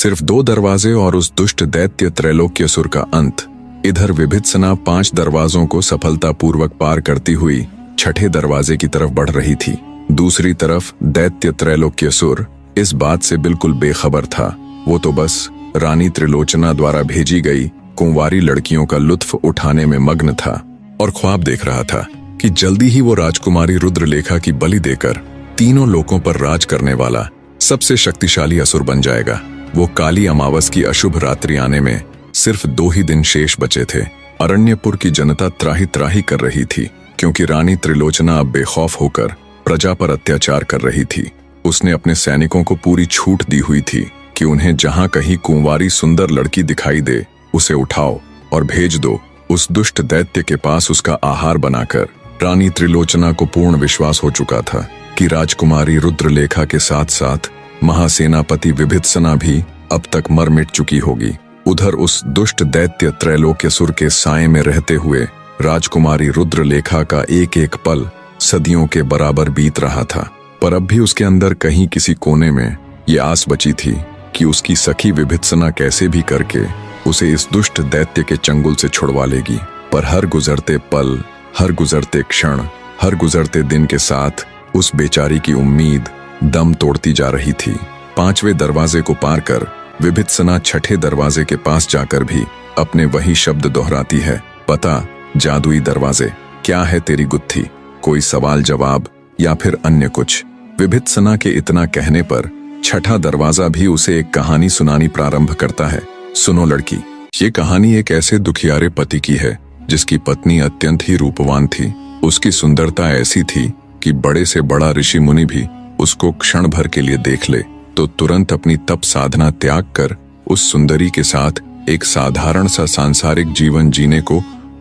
सिर्फ 2 दरवाजे और उस दुष्ट दैत्य त्रैलोक्यसुर का अंत। इधर विभित्सना 5 दरवाजों को सफलतापूर्वक पार करती हुई छठे दरवाजे की तरफ बढ़ रही थी। दूसरी तरफ दैत्य त्रैलोक्यसुर इस बात से बिल्कुल बेखबर था। वो तो बस रानी त्रिलोचना द्वारा भेजी गई कुंवारी लड़कियों का लुत्फ उठाने में मग्न था और ख्वाब देख रहा था कि जल्दी ही वो राजकुमारी रुद्रलेखा की बलि देकर तीनों लोकों पर राज करने वाला सबसे शक्तिशाली असुर बन जाएगा। वो काली अमावस की अशुभ रात्रि आने में सिर्फ 2 ही दिन शेष बचे थे। अरण्यपुर की जनता त्राही त्राही कर रही थी, क्योंकि रानी त्रिलोचना अब बेखौफ होकर प्रजा पर अत्याचार कर रही थी। उसने अपने सैनिकों को पूरी छूट दी हुई थी कि उन्हें जहां कहीं कुंवारी सुंदर लड़की दिखाई दे उसे उठाओ और भेज दो उस दुष्ट दैत्य के पास उसका आहार बनाकर। रानी त्रिलोचना को पूर्ण विश्वास हो चुका था कि राजकुमारी रुद्रलेखा के साथ साथ महासेनापति विभित्सना भी अब तक मर मिट चुकी होगी। उधर उस दुष्ट दैत्य त्रैलोक्यसुर के साए में रहते हुए राजकुमारी रुद्रलेखा का एक एक पल सदियों के बराबर बीत रहा था। पर अब भी उसके अंदर कहीं किसी कोने में ये आस बची थी कि उसकी सखी विभित्सना कैसे भी करके उसे इस दुष्ट दैत्य के चंगुल से छुड़वा लेगी। पर हर गुजरते पल, हर गुजरते क्षण, हर गुजरते दिन के साथ उस बेचारी की उम्मीद दम तोड़ती जा रही थी। 5वें दरवाजे को पार कर विभित्सना छठे दरवाजे के पास जाकर भी अपने वही शब्द दोहराती है, पता जादुई दरवाजे, क्या है तेरी गुत्थी? कोई सवाल जवाब या फिर अन्य कुछ। विभित्सना के इतना कहने पर छठा दरवाजा भी उसे एक कहानी सुनानी प्रारंभ करता है। सुनो लड़की, ये कहानी एक ऐसे दुखियारे पति की है जिसकी पत्नी अत्यंत ही रूपवान थी। उसकी सुंदरता ऐसी थी कि बड़े से बड़ा ऋषि मुनि भी उसको क्षण भर के लिए देख ले तो तुरंत अपनी तप साधना त्याग कर उस सुंदरी के साथ एक साधारण सा सांसारिक जीवन जीने को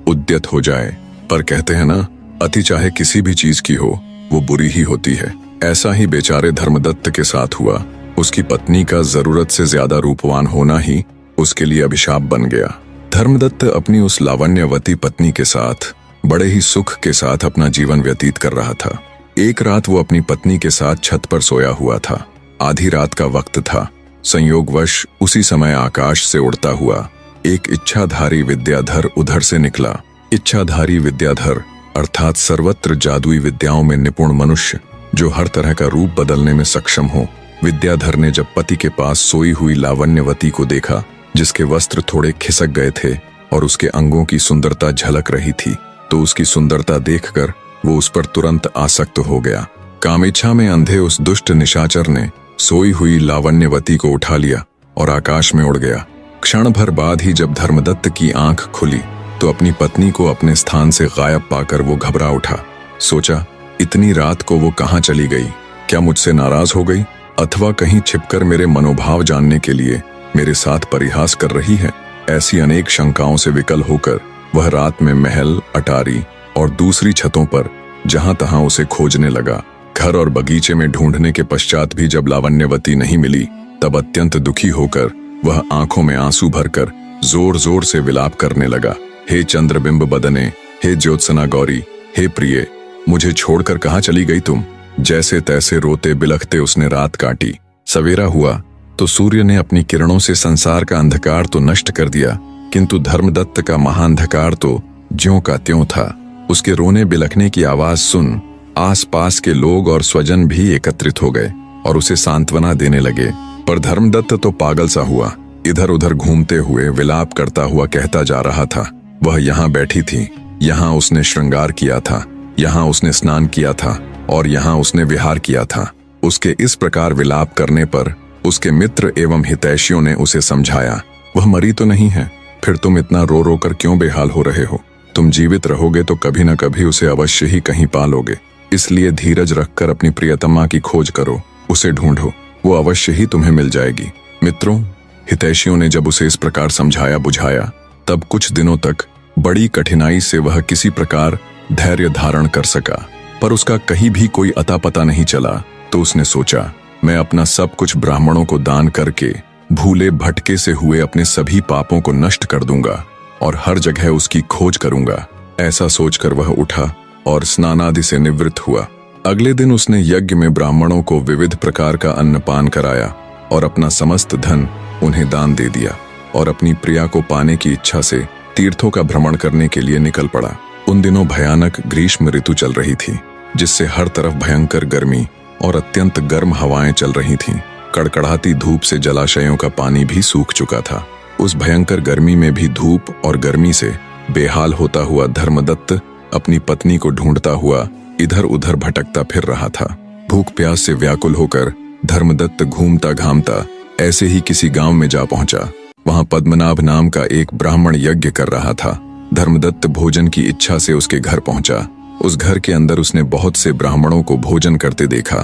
उद्यत हो जाए। पर कहते हैं ना, अति चाहे किसी भी चीज की हो वो बुरी ही होती है। ऐसा ही बेचारे धर्मदत्त के साथ हुआ। उसकी पत्नी का जरूरत से ज्यादा रूपवान होना ही उसके लिए अभिशाप बन गया। धर्मदत्त अपनी उस लावण्यवती पत्नी के साथ बड़े ही सुख के साथ अपना जीवन व्यतीत कर रहा था। एक रात वो अपनी पत्नी के साथ छत पर सोया हुआ था। आधी रात का वक्त था। संयोगवश उसी समय आकाश से उड़ता हुआ एक इच्छाधारी विद्याधर उधर से निकला। इच्छाधारी विद्याधर अर्थात सर्वत्र जादुई विद्याओं में निपुण मनुष्य जो हर तरह का रूप बदलने में सक्षम हो। विद्याधर ने जब पति के पास सोई हुई लावण्यवती को देखा, जिसके वस्त्र थोड़े खिसक गए थे और उसके अंगों की सुंदरता झलक रही थी, तो उसकी सुंदरता देखकर वो उस पर तुरंत आसक्त हो गया। कामेच्छा में अंधे उस दुष्ट निशाचर ने सोई हुई लावण्यवती को उठा लिया और आकाश में उड़ गया। क्षण भर बाद ही जब धर्मदत्त की आंख खुली तो अपनी पत्नी को अपने स्थान से गायब पाकर वो घबरा उठा। सोचा, इतनी रात को वो कहाँ चली गई? क्या मुझसे नाराज हो गई अथवा कहीं छिपकर मेरे मनोभाव जानने के लिए मेरे साथ परिहास कर रही है? ऐसी अनेक शंकाओं से विकल होकर वह रात में महल, अटारी और दूसरी छतों पर जहां तहां उसे खोजने लगा। घर और बगीचे में ढूंढने के पश्चात भी जब लावण्यवती नहीं मिली, तब अत्यंत दुखी होकर वह आंखों में आंसू भरकर जोर जोर से विलाप करने लगा। हे चंद्रबिंब बदने, हे ज्योत्सना गौरी, हे प्रिय, मुझे छोड़कर कहाँ चली गई तुम? जैसे तैसे रोते बिलखते उसने रात काटी। सवेरा हुआ तो सूर्य ने अपनी किरणों से संसार का अंधकार तो नष्ट कर दिया, किंतु धर्मदत्त का महाअंधकार तो ज्यों का त्यों था। उसके रोने बिलखने की आवाज सुन आसपास के लोग और स्वजन भी एकत्रित हो गए और उसे सांत्वना देने लगे। पर धर्मदत्त तो पागल सा हुआ, इधर उधर घूमते हुए विलाप करता हुआ कहता जा रहा था, वह यहाँ बैठी थी, यहाँ उसने श्रृंगार किया था, यहाँ उसने स्नान किया था और यहाँ उसने विहार किया था। उसके इस प्रकार विलाप करने पर उसके मित्र एवं हितैषियों ने उसे समझाया, वह मरी तो नहीं है, फिर तुम इतना रो रो कर क्यों बेहाल हो रहे हो? तुम जीवित रहोगे तो कभी न कभी उसे अवश्य ही कहीं पालोगे, इसलिए धीरज रखकर अपनी प्रियतमा की खोज करो, उसे ढूंढो, वो अवश्य ही तुम्हें मिल जाएगी। मित्रों, हितैषियों ने जब उसे इस प्रकार समझाया बुझाया, तब कुछ दिनों तक बड़ी कठिनाई से वह किसी प्रकार धैर्य धारण कर सका। पर उसका कहीं भी कोई अता पता नहीं चला। तो उसने सोचा, मैं अपना सब कुछ ब्राह्मणों को दान करके भूले भटके से हुए अपने सभी पापों को नष्ट कर दूंगा और हर जगह उसकी खोज करूंगा। ऐसा सोचकर वह उठा और स्नानादि से निवृत्त हुआ। अगले दिन उसने यज्ञ में ब्राह्मणों को विविध प्रकार का अन्नपान कराया और अपना समस्त धन उन्हें दान दे दिया और अपनी प्रिया को पाने की इच्छा से तीर्थों का भ्रमण करने के लिए निकल पड़ा। उन दिनों भयानक ग्रीष्म ऋतु चल रही थी, जिससे हर तरफ भयंकर गर्मी और अत्यंत गर्म हवाएं चल रही थीं। कड़कड़ाती धूप से जलाशयों का पानी भी सूख चुका था। उस भयंकर गर्मी में भी धूप और गर्मी से बेहाल होता हुआ धर्मदत्त अपनी पत्नी को ढूंढता हुआ इधर उधर भटकता फिर रहा था। भूख प्यास से व्याकुल होकर धर्मदत्त घूमता घामता ऐसे ही किसी गांव में जा पहुंचा। वहां पद्मनाभ नाम का एक ब्राह्मण यज्ञ कर रहा था। धर्मदत्त भोजन की इच्छा से उसके घर पहुंचा। उस घर के अंदर उसने बहुत से ब्राह्मणों को भोजन करते देखा।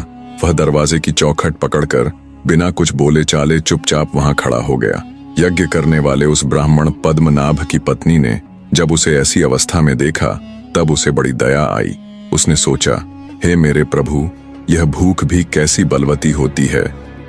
वह दरवाजे की चौखट पकड़कर बिना कुछ बोले चाले चुपचाप वहां खड़ा हो गया। यज्ञ करने वाले उस ब्राह्मण पद्मनाभ की पत्नी ने जब उसे ऐसी अवस्था में देखा तब उसे बड़ी दया आई। उसने सोचा, हे मेरे प्रभु, यह भूख भी कैसी बलवती होती है,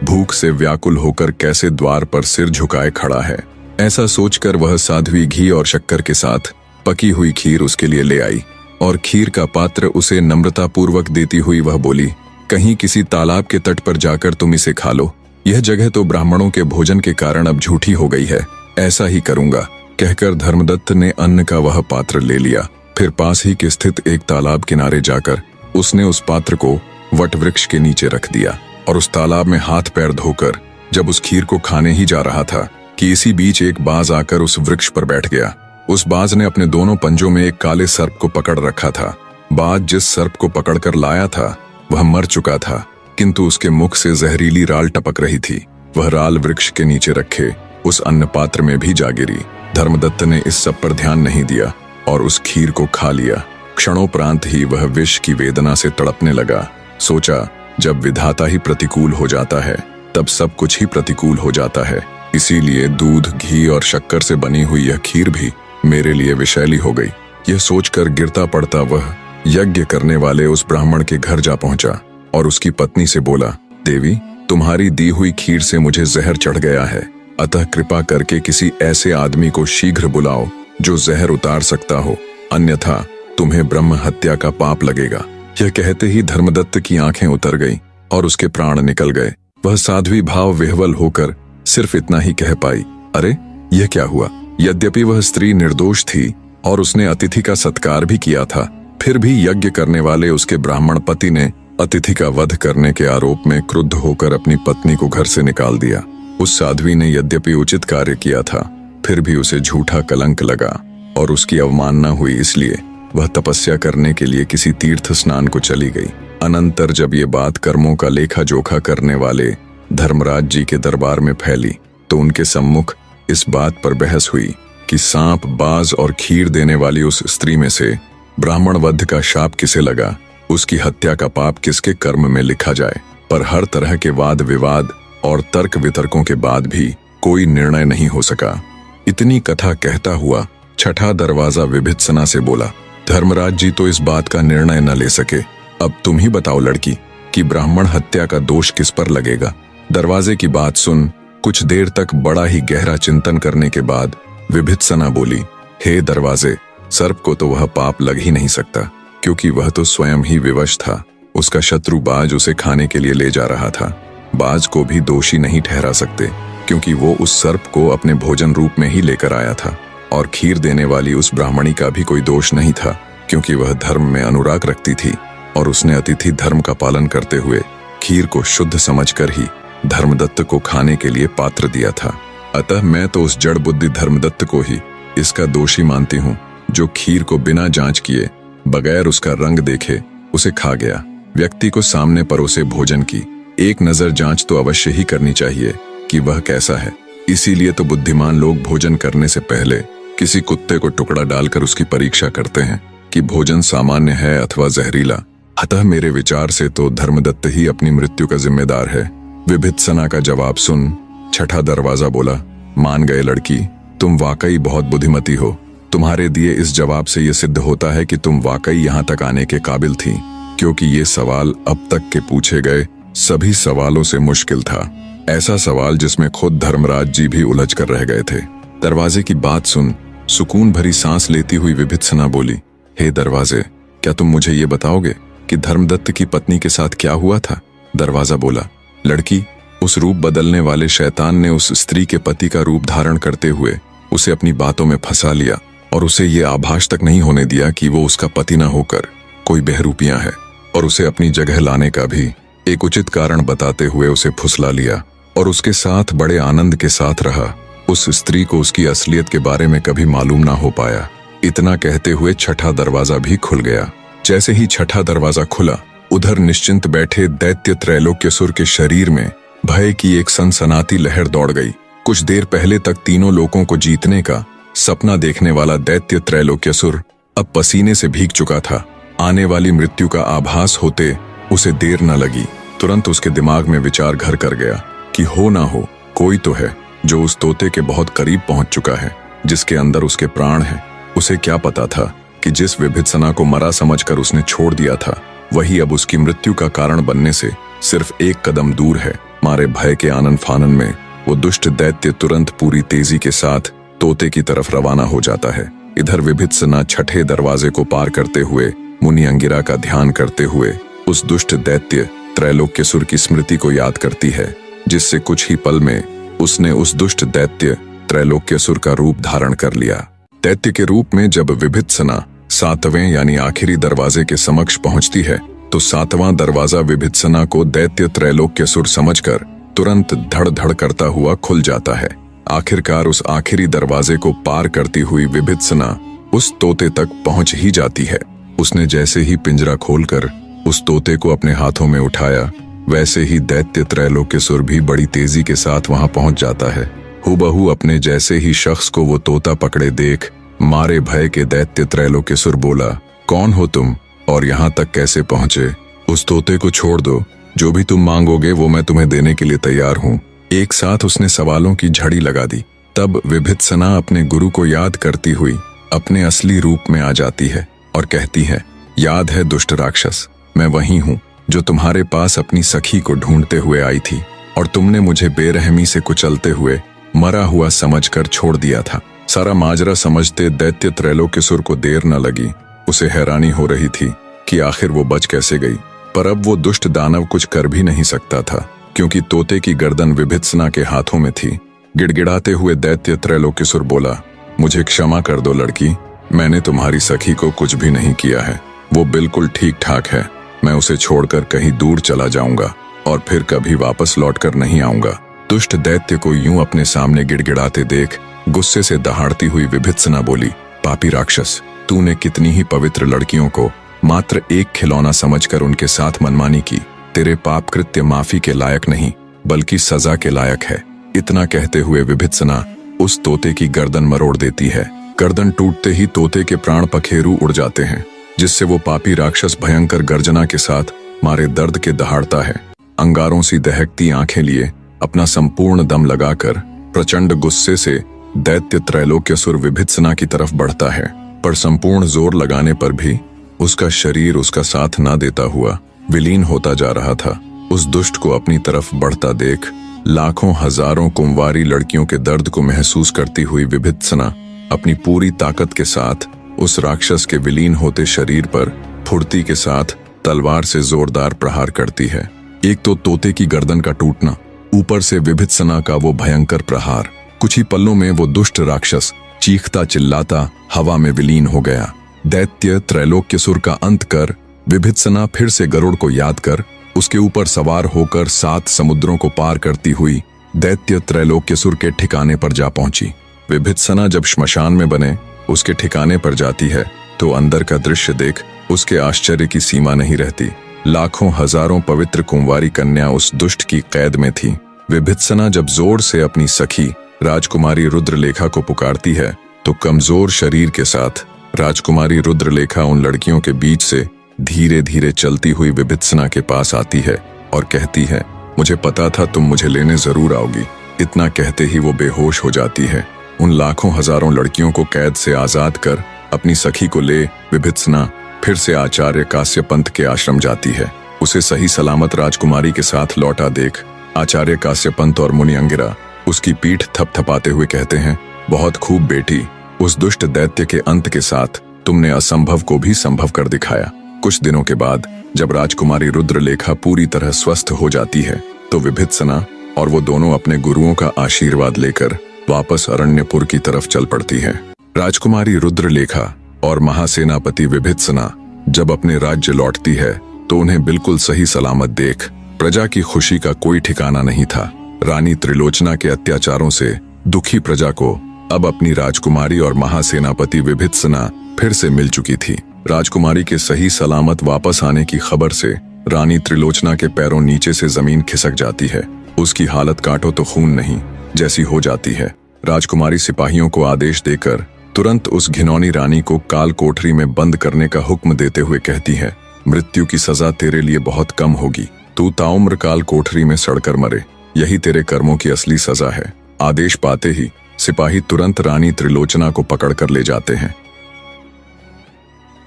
भूख से व्याकुल होकर कैसे द्वार पर सिर झुकाए खड़ा है। ऐसा सोचकर वह साध्वी घी और शक्कर के साथ पकी हुई खीर उसके लिए ले आई और खीर का पात्र उसे नम्रता पूर्वक देती हुई वह बोली, कहीं किसी तालाब के तट पर जाकर तुम इसे खा लो। यह जगह तो ब्राह्मणों के भोजन के कारण अब झूठी हो गई है, ऐसा ही करूंगा। कहकर धर्मदत्त ने अन्न का वह पात्र ले लिया। फिर पास ही के स्थित एक तालाब किनारे जाकर उसने उस पात्र को वट वृक्ष के नीचे रख दिया और उस तालाब में हाथ पैर धोकर जब उस खीर को खाने ही जा रहा था कि इसी बीच एक बाज आकर उस वृक्ष पर बैठ गया। उस बाज ने अपने दोनों पंजों में एक काले सर्प को पकड़ रखा था। बाज जिस सर्प को पकड़कर लाया था वह मर चुका था, किंतु उसके मुख से जहरीली राल टपक रही थी। वह राल वृक्ष के नीचे रखे उस अन्न पात्र में भी जा गिरी। धर्मदत्त ने इस सब पर ध्यान नहीं दिया और उस खीर को खा लिया। क्षणोपरांत ही वह विष की वेदना से तड़पने लगा। सोचा, जब विधाता ही प्रतिकूल हो जाता है तब सब कुछ ही प्रतिकूल हो जाता है, इसीलिए दूध, घी और शक्कर से बनी हुई यह खीर भी मेरे लिए विषैली हो गई। यह सोचकर गिरता पड़ता वह यज्ञ करने वाले उस ब्राह्मण के घर जा पहुंचा और उसकी पत्नी से बोला, देवी, तुम्हारी दी हुई खीर से मुझे जहर चढ़ गया है, अतः कृपा करके किसी ऐसे आदमी को शीघ्र बुलाओ जो जहर उतार सकता हो, अन्यथा तुम्हें ब्रह्म हत्या का पाप लगेगा। यह कहते ही धर्मदत्त की आंखें उतर गईं और उसके प्राण निकल गए। वह साध्वी भाव विह्वल होकर सिर्फ इतना ही कह पाई, अरे यह क्या हुआ। यद्यपि वह स्त्री निर्दोष थी और उसने अतिथि का सत्कार भी किया था, फिर भी यज्ञ करने वाले उसके ब्राह्मण पति ने अतिथि का वध करने के आरोप में क्रुद्ध होकर अपनी पत्नी को घर से निकाल दिया। उस साध्वी ने यद्यपि उचित कार्य किया था, फिर भी उसे झूठा कलंक लगा और उसकी अवमानना हुई, इसलिए वह तपस्या करने के लिए किसी तीर्थ स्नान को चली गई। अनंतर जब ये बात कर्मों का लेखा जोखा करने वाले धर्मराज जी के दरबार में फैली तो उनके सम्मुख इस बात पर बहस हुई कि सांप, बाज और खीर देने वाली उस स्त्री में से ब्राह्मण वध का शाप किसे लगा, उसकी हत्या का पाप किसके कर्म में लिखा जाए। पर हर तरह के वाद विवाद और तर्क वितर्कों के बाद भी कोई निर्णय नहीं हो सका। इतनी कथा कहता हुआ छठा दरवाजा विभित्सना से बोला, धर्मराज जी तो इस बात का निर्णय न ले सके, अब तुम ही बताओ लड़की कि ब्राह्मण हत्या का दोष किस पर लगेगा। दरवाजे की बात सुन कुछ देर तक बड़ा ही गहरा चिंतन करने के बाद विभित्सना बोली, हे दरवाजे, सर्प को तो वह पाप लग ही नहीं सकता, क्योंकि वह तो स्वयं ही विवश था। उसका शत्रु बाज उसे खाने के लिए ले जा रहा था। बाज को भी दोषी नहीं ठहरा सकते, क्योंकि वो उस सर्प को अपने भोजन रूप में ही लेकर आया था। और खीर देने वाली उस ब्राह्मणी का भी कोई दोष नहीं था, क्योंकि वह धर्म में अनुराग रखती थी और उसने अतिथि धर्म का पालन करते हुए खीर को शुद्ध समझकर ही धर्मदत्त को खाने के लिए पात्र दिया था। अतः मैं तो उस जड़ बुद्धि धर्मदत्त को ही इसका दोषी मानती हूँ, जो खीर को बिना जांच किए, बगैर उसका रंग देखे उसे खा गया। व्यक्ति को सामने परोसे भोजन की एक नजर जांच तो अवश्य ही करनी चाहिए कि वह कैसा है। इसीलिए तो बुद्धिमान लोग भोजन करने से पहले किसी कुत्ते को टुकड़ा डालकर उसकी परीक्षा करते हैं कि भोजन सामान्य है अथवा जहरीला। अतः मेरे विचार से तो धर्मदत्त ही अपनी मृत्यु का जिम्मेदार है। विभित्सना का जवाब सुन छठा दरवाजा बोला, मान गए लड़की, तुम वाकई बहुत बुद्धिमती हो। तुम्हारे दिए इस जवाब से यह सिद्ध होता है कि तुम वाकई यहाँ तक आने के काबिल थी, क्योंकि ये सवाल अब तक के पूछे गए सभी सवालों से मुश्किल था। ऐसा सवाल जिसमें खुद धर्मराज जी भी उलझ कर रह गए थे। दरवाजे की बात सुन सुकून भरी सांस लेती हुई विभित्सना बोली, हे दरवाजे, क्या तुम मुझे ये बताओगे कि धर्मदत्त की पत्नी के साथ क्या हुआ था। दरवाजा बोला, लड़की, उस रूप बदलने वाले शैतान ने उस स्त्री के पति का रूप धारण करते हुए उसे अपनी बातों में फंसा लिया और उसे ये आभास तक नहीं होने दिया कि वो उसका पति न होकर कोई बहरूपियां है, और उसे अपनी जगह लाने का भी एक उचित कारण बताते हुए उसे फुसला लिया और उसके साथ बड़े आनंद के साथ रहा। उस स्त्री को उसकी असलियत के बारे में कभी मालूम ना हो पाया। इतना कहते हुए छठा दरवाजा भी खुल गया। जैसे ही छठा दरवाजा खुला, उधर निश्चिंत बैठे दैत्य त्रैलोक्यसुर के शरीर में भय की एक सनसनाती लहर दौड़ गई। कुछ देर पहले तक तीनों लोगों को जीतने का सपना देखने वाला दैत्य त्रैलोक्यसुर अब पसीने से भीग चुका था। आने वाली मृत्यु का आभास होते उसे देर न लगी। तुरंत उसके दिमाग में विचार घर कर गया कि हो ना हो कोई तो है जो उस तोते के बहुत करीब पहुंच चुका है, जिसके अंदर उसके प्राण हैं। उसे क्या पता था कि जिस विभित्सना को मरा समझकर उसने छोड़ दिया था, वही अब उसकी मृत्यु का कारण बनने से सिर्फ एक कदम दूर है। मारे भय के आनन फानन में वो दुष्ट दैत्य तुरंत पूरी तेजी के साथ तोते की तरफ रवाना हो जाता है। इधर विभित्सना छठे दरवाजे को पार करते हुए मुनि अंगिरा का ध्यान करते हुए उस दुष्ट दैत्य त्रैलोक्यसुर की स्मृति को याद करती है, जिससे कुछ ही पल में उसने उस दुष्ट दैत्य त्रैलोक्यसुर का रूप धारण कर लिया। दैत्य के रूप में जब विभित्सना सातवें यानी आखिरी दरवाजे के समक्ष पहुंचती है, तो सातवां दरवाजा विभित्सना को दैत्य त्रैलोक्यसुर समझकर तुरंत धड़ धड़ करता हुआ खुल जाता है। आखिरकार उस आखिरी दरवाजे को पार करती हुई विभित्सना उस तोते तक पहुंच ही जाती है। उसने जैसे ही पिंजरा खोलकर उस तोते को अपने हाथों में उठाया, वैसे ही दैत्य त्रैलोक्यसुर भी बड़ी तेजी के साथ वहां पहुंच जाता है। हूबहू अपने जैसे ही शख्स को वो तोता पकड़े देख मारे भय के दैत्य त्रैलोक्यसुर बोला, कौन हो तुम और यहाँ तक कैसे पहुंचे? उस तोते को छोड़ दो, जो भी तुम मांगोगे वो मैं तुम्हें देने के लिए तैयार हूँ। एक साथ उसने सवालों की झड़ी लगा दी। तब विभित्सना अपने गुरु को याद करती हुई अपने असली रूप में आ जाती है और कहती है, याद है दुष्ट राक्षस, मैं वही हूँ जो तुम्हारे पास अपनी सखी को ढूंढते हुए आई थी और तुमने मुझे बेरहमी से कुचलते हुए मरा हुआ समझकर छोड़ दिया था। सारा माजरा समझते दैत्य त्रैलोक्यसुर को देर न लगी। उसे हैरानी हो रही थी कि आखिर वो बच कैसे गई, पर अब वो दुष्ट दानव कुछ कर भी नहीं सकता था, क्योंकि तोते की गर्दन विभित्सना के हाथों में थी। गिड़गिड़ाते हुए दैत्य त्रैलोक्यसुर बोला, मुझे क्षमा कर दो लड़की, मैंने तुम्हारी सखी को कुछ भी नहीं किया है। वो बिल्कुल ठीक ठाक है। मैं उसे छोड़कर कहीं दूर चला जाऊंगा और फिर कभी वापस लौटकर नहीं आऊंगा। दुष्ट दैत्य को यूं अपने सामने गिड़गिड़ाते देख गुस्से से दहाड़ती हुई विभित्सना बोली, पापी राक्षस, तूने कितनी ही पवित्र लड़कियों को मात्र एक खिलौना समझकर उनके साथ मनमानी की। तेरे पाप कृत्य माफी के लायक नहीं बल्कि सजा के लायक है। इतना कहते हुए विभित्सना उस तोते की गर्दन मरोड़ देती है। गर्दन टूटते ही तोते के प्राण पखेरु उड़ जाते हैं, जिससे वो पापी राक्षस भयंकर गर्जना के साथ मारे दर्द के दहाड़ता है। अंगारों सी दहकती आंखें लिए अपना संपूर्ण दम लगाकर प्रचंड गुस्से से दैत्य त्रैलोक्यसुर विभित्सना की तरफ बढ़ता है, पर संपूर्ण जोर लगाने पर भी उसका शरीर उसका साथ ना देता हुआ विलीन होता जा रहा था। उस दुष्ट को अपनी तरफ बढ़ता देख लाखों हजारों कुंवारी लड़कियों के दर्द को महसूस करती हुई विभित्सना अपनी पूरी ताकत के साथ उस राक्षस के विलीन होते शरीर पर फुर्ती के साथ तलवार से जोरदार प्रहार करती है। एक तो तोते की गर्दन का टूटना, ऊपर से विभित्सना का वो भयंकर प्रहार। कुछ ही पलों में वो दुष्ट राक्षस चीखता चिल्लाता हवा में विलीन हो गया। दैत्य त्रैलोक्यसुर का अंत कर विभित्सना फिर से गरुड़ को याद कर उसके ऊपर सवार होकर 7 समुद्रों को पार करती हुई दैत्य त्रैलोक्यसुर के ठिकाने पर जा पहुंची। विभित्सना जब श्मशान में बने उसके ठिकाने पर जाती है तो अंदर का दृश्य देख उसके आश्चर्य की सीमा नहीं रहती। लाखों हजारों पवित्र कुंवारी कन्या उस दुष्ट की कैद में थी। विभित्सना जब जोर से अपनी सखी राजकुमारी रुद्रलेखा को पुकारती है तो कमजोर शरीर के साथ राजकुमारी रुद्रलेखा उन लड़कियों के बीच से धीरे धीरे चलती हुई विभित्सना के पास आती है और कहती है, मुझे पता था तुम मुझे लेने जरूर आओगी। इतना कहते ही वो बेहोश हो जाती है। उन लाखों हजारों लड़कियों को कैद से आजाद कर अपनी सखी को ले विभित्सना फिर से आचार्य काश्यपंत के आश्रम जाती है। उसे सही सलामत राजकुमारी के साथ लौटा देख आचार्य काश्यपंत और मुनि अंगिरा उसकी पीठ थपथपाते हुए कहते हैं, बहुत खूब बेटी, उस दुष्ट दैत्य के अंत के साथ तुमने असंभव को भी संभव कर दिखाया। कुछ दिनों के बाद जब राजकुमारी रुद्रलेखा पूरी तरह स्वस्थ हो जाती है तो विभित्सना और वो दोनों अपने गुरुओं का आशीर्वाद लेकर वापस अरण्यपुर की तरफ चल पड़ती है। राजकुमारी रुद्रलेखा और महासेनापति विभीषणा जब अपने राज्य लौटती है तो उन्हें बिल्कुल सही सलामत देख प्रजा की खुशी का कोई ठिकाना नहीं था। रानी त्रिलोचना के अत्याचारों से दुखी प्रजा को अब अपनी राजकुमारी और महासेनापति विभीषणा फिर से मिल चुकी थी। राजकुमारी के सही सलामत वापस आने की खबर से रानी त्रिलोचना के पैरों नीचे से जमीन खिसक जाती है। उसकी हालत काटो तो खून नहीं जैसी हो जाती है। राजकुमारी सिपाहियों को आदेश देकर तुरंत उस घिनौनी रानी को काल कोठरी में बंद करने का हुक्म देते हुए कहती है, मृत्यु की सजा तेरे लिए बहुत कम होगी। तू ताउम्र काल कोठरी में सड़कर मरे, यही तेरे कर्मों की असली सजा है। आदेश पाते ही सिपाही तुरंत रानी त्रिलोचना को पकड़कर ले जाते हैं।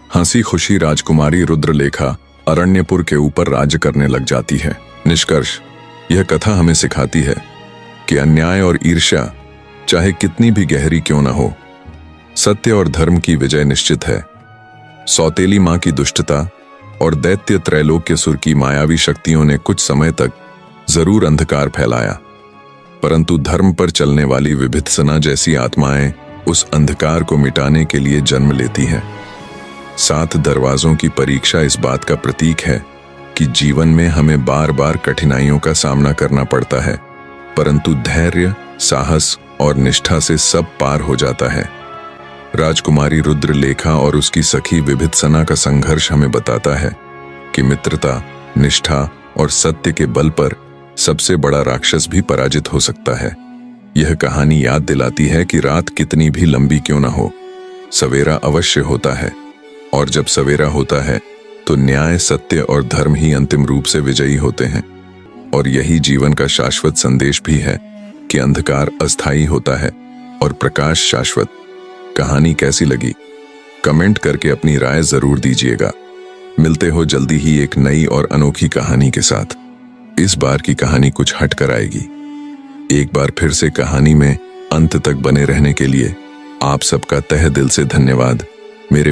हंसी खुशी राजकुमारी रुद्रलेखा अरण्यपुर के ऊपर राज्य करने लग जाती है। निष्कर्ष, यह कथा हमें सिखाती है कि अन्याय और ईर्ष्या चाहे कितनी भी गहरी क्यों न हो, सत्य और धर्म की विजय निश्चित है। सौतेली मां की दुष्टता और दैत्य त्रैलोक्यसुर की मायावी शक्तियों ने कुछ समय तक जरूर अंधकार फैलाया, परंतु धर्म पर चलने वाली विभीषणा जैसी आत्माएं उस अंधकार को मिटाने के लिए जन्म लेती हैं। 7 दरवाजों की परीक्षा इस बात का प्रतीक है कि जीवन में हमें बार बार कठिनाइयों का सामना करना पड़ता है, परंतु धैर्य, साहस और निष्ठा से सब पार हो जाता है। राजकुमारी रुद्रलेखा और उसकी सखी विभीषणा का संघर्ष हमें बताता है कि मित्रता, निष्ठा और सत्य के बल पर सबसे बड़ा राक्षस भी पराजित हो सकता है। यह कहानी याद दिलाती है कि रात कितनी भी लंबी क्यों न हो, सवेरा अवश्य होता है, और जब सवेरा होता है तो न्याय, सत्य और धर्म ही अंतिम रूप से विजयी होते हैं। और यही जीवन का शाश्वत संदेश भी है कि अंधकार अस्थायी होता है और प्रकाश शाश्वत। कहानी कैसी लगी? कमेंट करके अपनी राय जरूर दीजिएगा। मिलते हो जल्दी ही एक नई और अनोखी कहानी के साथ। इस बार की कहानी कुछ हट कर आएगी। एक बार फिर से कहानी में अंत तक बने रहने के लिए आप सबका तहे दिल से धन्यवाद। मेरे